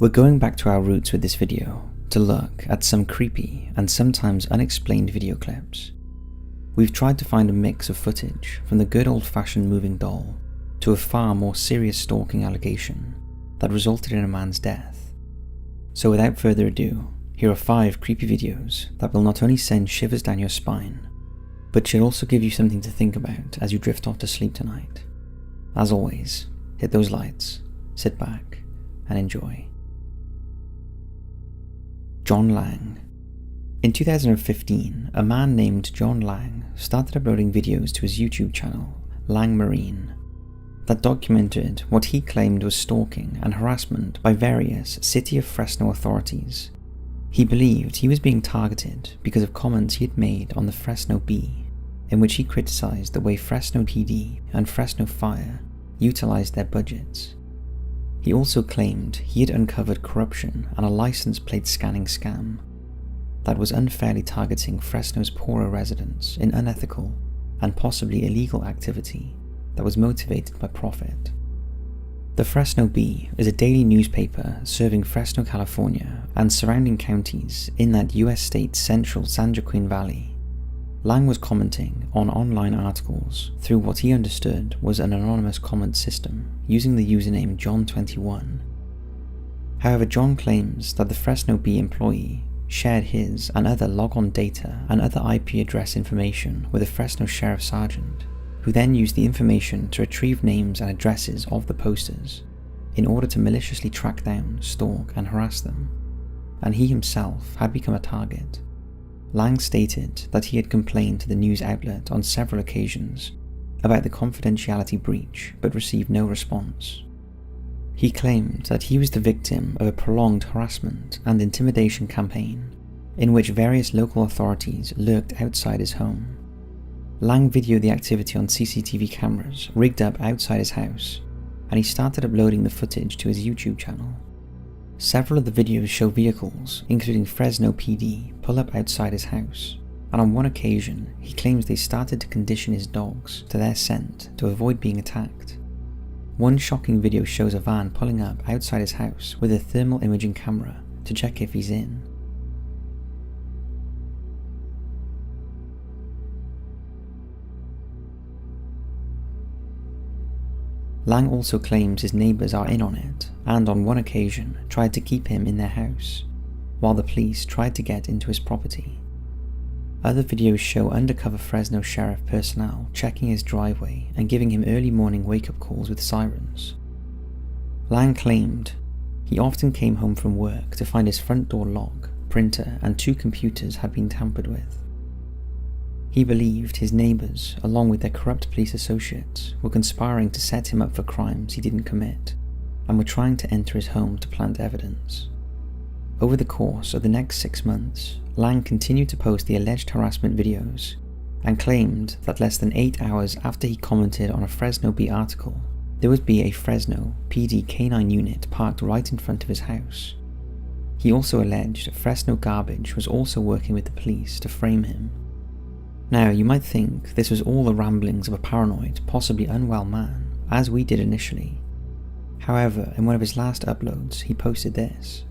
We're going back to our roots with this video to look at some creepy and sometimes unexplained video clips. We've tried to find a mix of footage from the good old-fashioned moving doll to a far more serious stalking allegation that resulted in a man's death. So without further ado, here are 5 creepy videos that will not only send shivers down your spine, but should also give you something to think about as you drift off to sleep tonight. As always, hit those lights, sit back, and enjoy. John Lang. In 2015, a man named John Lang started uploading videos to his YouTube channel, Lang Marine, that documented what he claimed was stalking and harassment by various City of Fresno authorities. He believed he was being targeted because of comments he had made on the Fresno Bee, in which he criticized the way Fresno PD and Fresno Fire utilized their budgets. He also claimed he had uncovered corruption and a license plate scanning scam that was unfairly targeting Fresno's poorer residents in unethical and possibly illegal activity that was motivated by profit. The Fresno Bee is a daily newspaper serving Fresno, California and surrounding counties in that US state's central San Joaquin Valley. Lang was commenting on online articles through what he understood was an anonymous comment system using the username John21. However, John claims that the Fresno Bee employee shared his and other log-on data and other IP address information with a Fresno sheriff sergeant, who then used the information to retrieve names and addresses of the posters in order to maliciously track down, stalk, and harass them, and he himself had become a target. Lang stated that he had complained to the news outlet on several occasions about the confidentiality breach but received no response. He claimed that he was the victim of a prolonged harassment and intimidation campaign in which various local authorities lurked outside his home. Lang videoed the activity on CCTV cameras rigged up outside his house, and he started uploading the footage to his YouTube channel. Several of the videos show vehicles, including Fresno PD, pull up outside his house, and on one occasion he claims they started to condition his dogs to their scent to avoid being attacked. One shocking video shows a van pulling up outside his house with a thermal imaging camera to check if he's in. Lang also claims his neighbours are in on it, and on one occasion tried to keep him in their house, while the police tried to get into his property. Other videos show undercover Fresno sheriff personnel checking his driveway and giving him early morning wake-up calls with sirens. Lang claimed he often came home from work to find his front door lock, printer, and 2 computers had been tampered with. He believed his neighbours, along with their corrupt police associates, were conspiring to set him up for crimes he didn't commit, and were trying to enter his home to plant evidence. Over the course of the next 6 months, Lang continued to post the alleged harassment videos, and claimed that less than 8 hours after he commented on a Fresno Bee article, there would be a Fresno PD K9 unit parked right in front of his house. He also alleged Fresno Garbage was also working with the police to frame him. Now, you might think this was all the ramblings of a paranoid, possibly unwell man, as we did initially. However, in one of his last uploads, he posted this.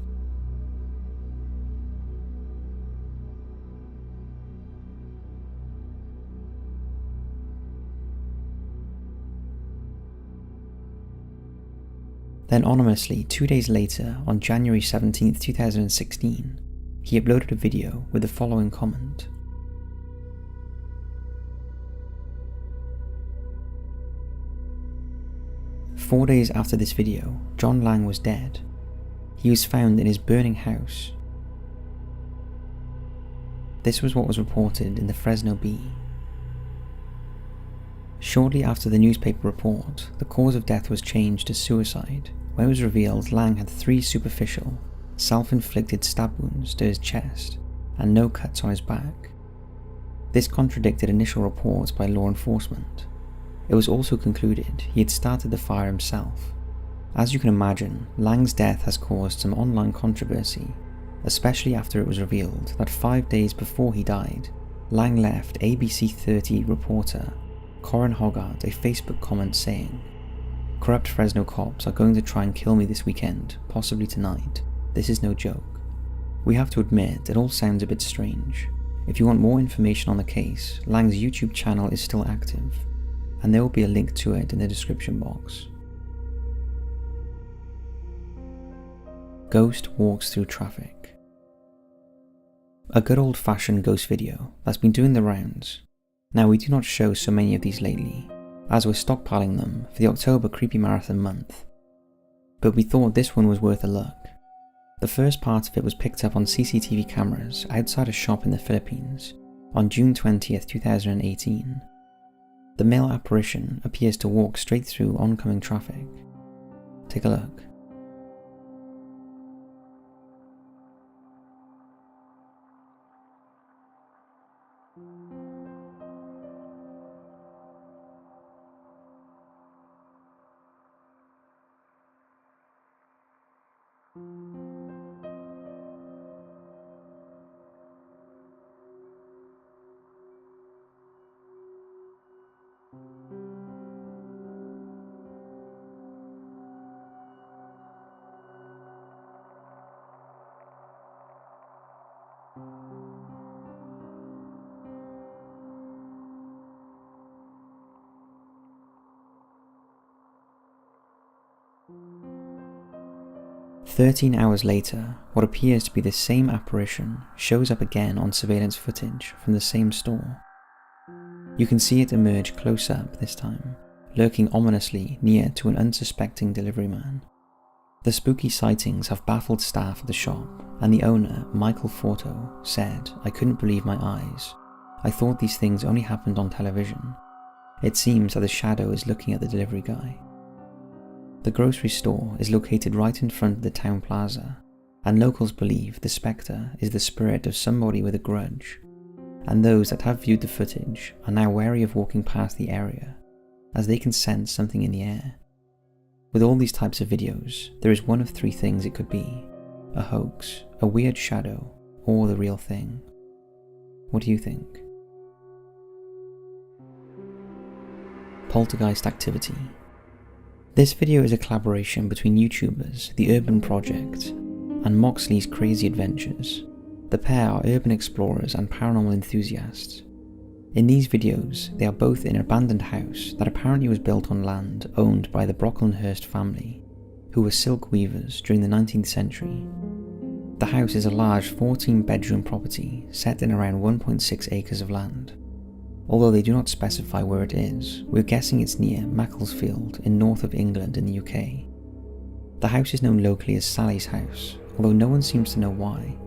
Then anonymously, 2 days later, on January 17, 2016, he uploaded a video with the following comment. "4 days after this video, John Lang was dead. He was found in his burning house." This was what was reported in the Fresno Bee. Shortly after the newspaper report, the cause of death was changed to suicide, when it was revealed Lang had 3 superficial, self-inflicted stab wounds to his chest and no cuts on his back. This contradicted initial reports by law enforcement. It was also concluded he had started the fire himself. As you can imagine, Lang's death has caused some online controversy, especially after it was revealed that 5 days before he died, Lang left ABC 30 reporter Corin Hoggart a Facebook comment saying, Corrupt Fresno cops are going to try and kill me this weekend, possibly tonight. This is no joke. We have to admit, it all sounds a bit strange. If you want more information on the case, Lang's YouTube channel is still active, and there will be a link to it in the description box. Ghost walks through traffic. A good old-fashioned ghost video that's been doing the rounds. Now, we do not show so many of these lately, as we're stockpiling them for the October Creepy Marathon month, but we thought this one was worth a look. The first part of it was picked up on CCTV cameras outside a shop in the Philippines on June 20th, 2018. The male apparition appears to walk straight through oncoming traffic. Take a look. "13 hours later, what appears to be the same apparition shows up again on surveillance footage from the same store. You can see it emerge close up this time, lurking ominously near to an unsuspecting delivery man. The spooky sightings have baffled staff at the shop, and the owner, Michael Forto, said, "I couldn't believe my eyes. I thought these things only happened on television. It seems that the shadow is looking at the delivery guy." The grocery store is located right in front of the town plaza, and locals believe the spectre is the spirit of somebody with a grudge, and those that have viewed the footage are now wary of walking past the area, as they can sense something in the air. With all these types of videos, there is one of three things it could be: a hoax, a weird shadow, or the real thing. What do you think? Poltergeist Activity. This video is a collaboration between YouTubers The Urban Project and Moxley's Crazy Adventures. The pair are urban explorers and paranormal enthusiasts. In these videos, they are both in an abandoned house that apparently was built on land owned by the Brocklehurst family, who were silk weavers during the 19th century. The house is a large 14-bedroom property set in around 1.6 acres of land. Although they do not specify where it is, we're guessing it's near Macclesfield in north of England in the UK. The house is known locally as Sally's house, although no one seems to know why.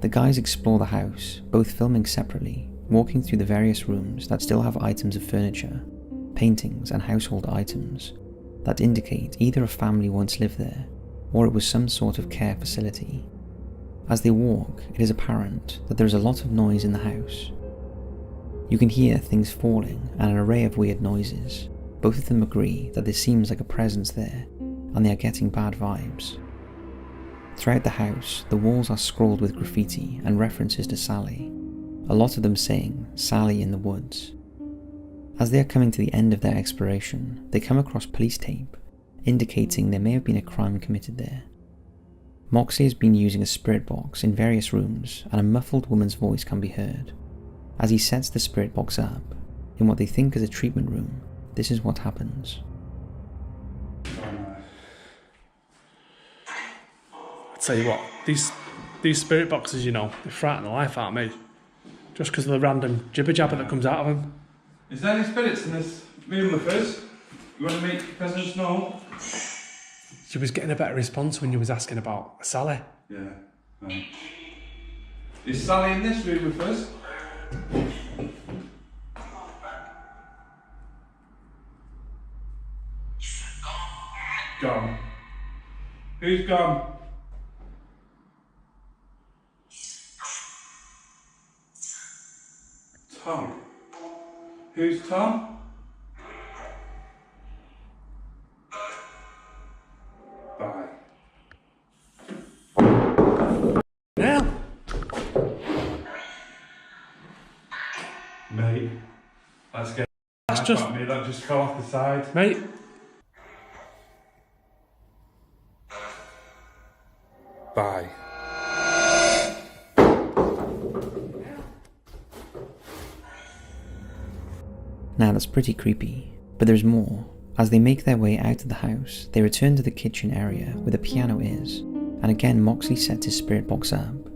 The guys explore the house, both filming separately, walking through the various rooms that still have items of furniture, paintings and household items that indicate either a family once lived there, or it was some sort of care facility. As they walk, it is apparent that there is a lot of noise in the house. You can hear things falling and an array of weird noises. Both of them agree that there seems like a presence there, and they are getting bad vibes. Throughout the house, the walls are scrawled with graffiti and references to Sally, a lot of them saying, "Sally in the woods." As they are coming to the end of their exploration, they come across police tape, indicating there may have been a crime committed there. Moxley has been using a spirit box in various rooms, and a muffled woman's voice can be heard. As he sets the spirit box up, in what they think is a treatment room, this is what happens. I tell you what, these spirit boxes, you know, they frighten the life out of me. Just because of the random jibber jabber that comes out of them. Is there any spirits in this room with us? You want to make your presence known? You was getting a better response when you was asking about Sally. Yeah. Right. Is Sally in this room with us? Gone. Who's gone? Tom. Who's Tom? Bye. Yeah. Mate, let's get That's that just... got me, that just fell off the side. Mate, Bye. Now that's pretty creepy, but there's more. As they make their way out of the house, they return to the kitchen area where the piano is, and again Moxley sets his spirit box up,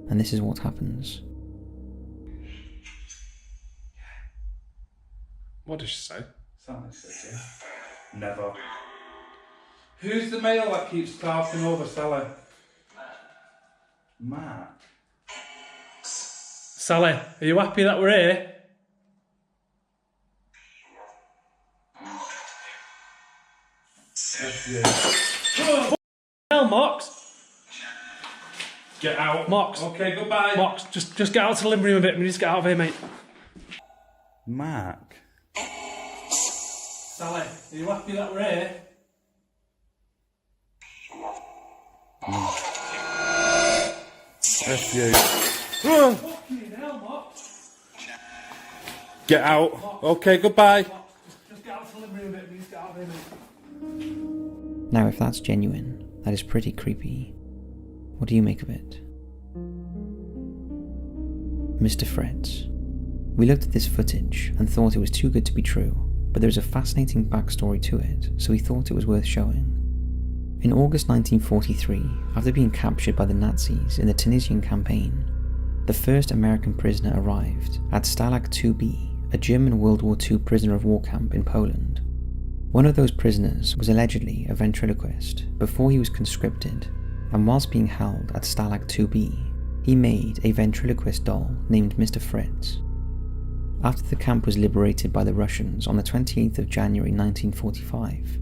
and this is what happens. What did she say? Something says, yeah. Never. Who's the male that keeps talking over Sally? Mark. Sally, are you happy that we're here? Hell, Mox! Get out. Mox! Okay, goodbye. Mox, just get out to the living room a bit. We need to get out of here, mate. Mark. Sally, are you happy that we're here? F you. Fucking hell, Mox! Get out. Okay, goodbye. Mox, just get out to the living room a bit. We need to get out of here, mate. Now if that's genuine, that is pretty creepy. What do you make of it? Mr. Fritz. We looked at this footage and thought it was too good to be true, but there's a fascinating backstory to it, so we thought it was worth showing. In August 1943, after being captured by the Nazis in the Tunisian campaign, the first American prisoner arrived at Stalag 2B, a German World War II prisoner of war camp in Poland. One of those prisoners was allegedly a ventriloquist before he was conscripted, and whilst being held at Stalag 2B, he made a ventriloquist doll named Mr. Fritz. After the camp was liberated by the Russians on the 28th of January 1945,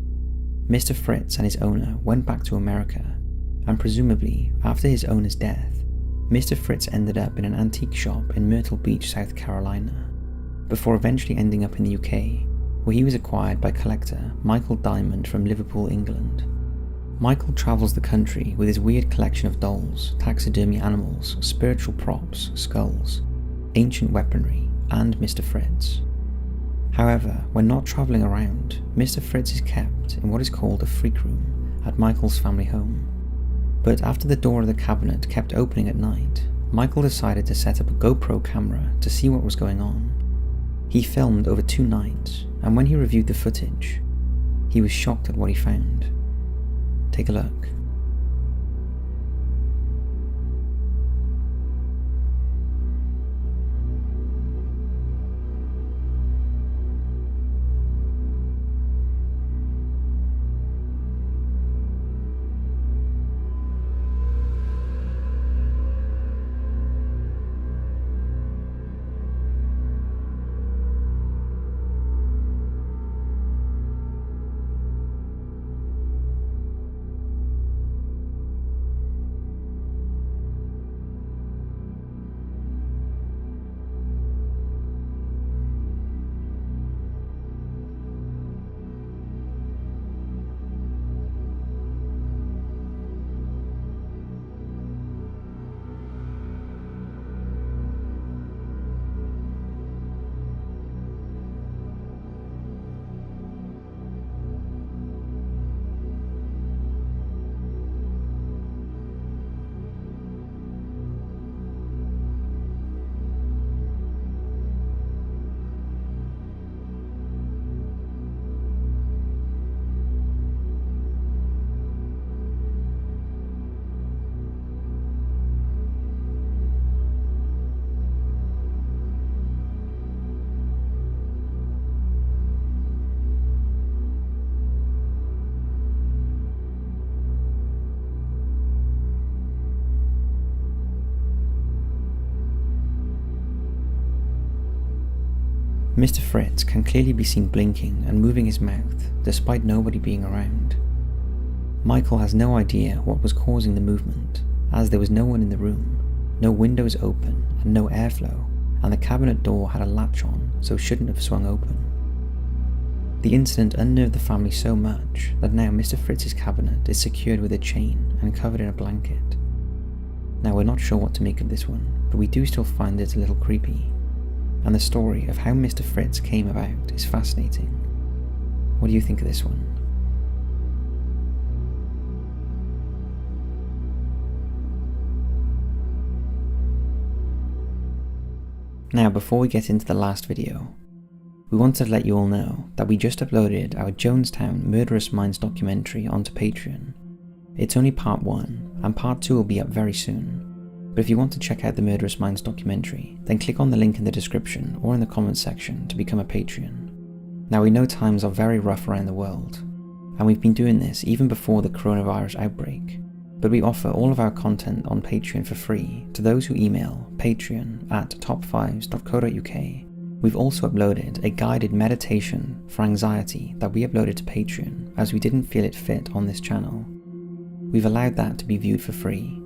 Mr. Fritz and his owner went back to America, and presumably after his owner's death, Mr. Fritz ended up in an antique shop in Myrtle Beach, South Carolina, before eventually ending up in the UK, where he was acquired by collector Michael Diamond from Liverpool, England. Michael travels the country with his weird collection of dolls, taxidermy animals, spiritual props, skulls, ancient weaponry, and Mr. Fritz. However, when not travelling around, Mr. Fritz is kept in what is called a freak room at Michael's family home. But after the door of the cabinet kept opening at night, Michael decided to set up a GoPro camera to see what was going on. He filmed over 2 nights, and when he reviewed the footage, he was shocked at what he found. Take a look. Mr. Fritz can clearly be seen blinking and moving his mouth despite nobody being around. Michael has no idea what was causing the movement, as there was no one in the room, no windows open and no airflow, and the cabinet door had a latch on, so shouldn't have swung open. The incident unnerved the family so much that now Mr. Fritz's cabinet is secured with a chain and covered in a blanket. Now we're not sure what to make of this one, but we do still find it a little creepy, and the story of how Mr. Fritz came about is fascinating. What do you think of this one? Now, before we get into the last video, we wanted to let you all know that we just uploaded our Jonestown Murderous Minds documentary onto Patreon. It's only part 1, and part 2 will be up very soon. But if you want to check out the Murderous Minds documentary, then click on the link in the description or in the comments section to become a Patreon. Now, we know times are very rough around the world, and we've been doing this even before the coronavirus outbreak, but we offer all of our content on Patreon for free to those who email patreon@top5s.co.uk. We've also uploaded a guided meditation for anxiety that we uploaded to Patreon as we didn't feel it fit on this channel. We've allowed that to be viewed for free.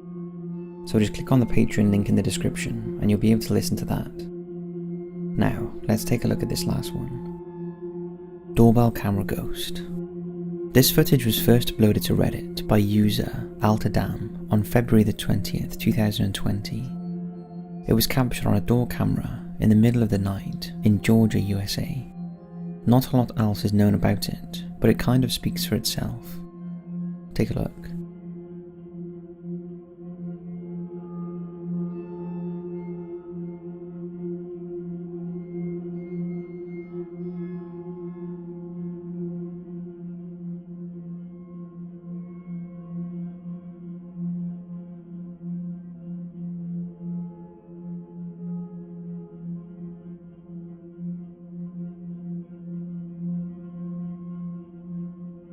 So just click on the Patreon link in the description and you'll be able to listen to that. Now, let's take a look at this last one. Doorbell Camera Ghost. This footage was first uploaded to Reddit by user Altadam on February the 20th, 2020. It was captured on a door camera in the middle of the night in Georgia, USA. Not a lot else is known about it, but it kind of speaks for itself. Take a look.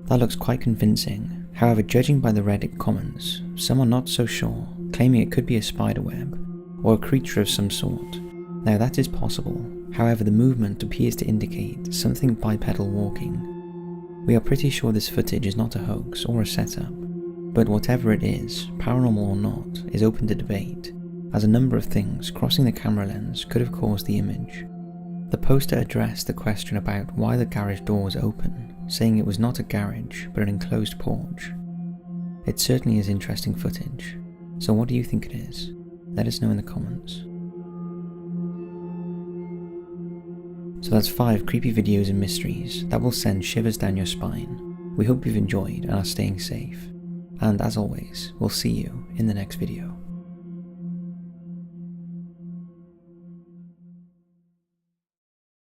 That looks quite convincing. However, judging by the Reddit comments, some are not so sure, claiming it could be a spiderweb or a creature of some sort. Now that is possible, however the movement appears to indicate something bipedal walking. We are pretty sure this footage is not a hoax or a setup, but whatever it is, paranormal or not, is open to debate, as a number of things crossing the camera lens could have caused the image. The poster addressed the question about why the garage door was open, saying it was not a garage but an enclosed porch. It certainly is interesting footage, so what do you think it is? Let us know in the comments. So that's 5 creepy videos and mysteries that will send shivers down your spine. We hope you've enjoyed and are staying safe, and as always, we'll see you in the next video.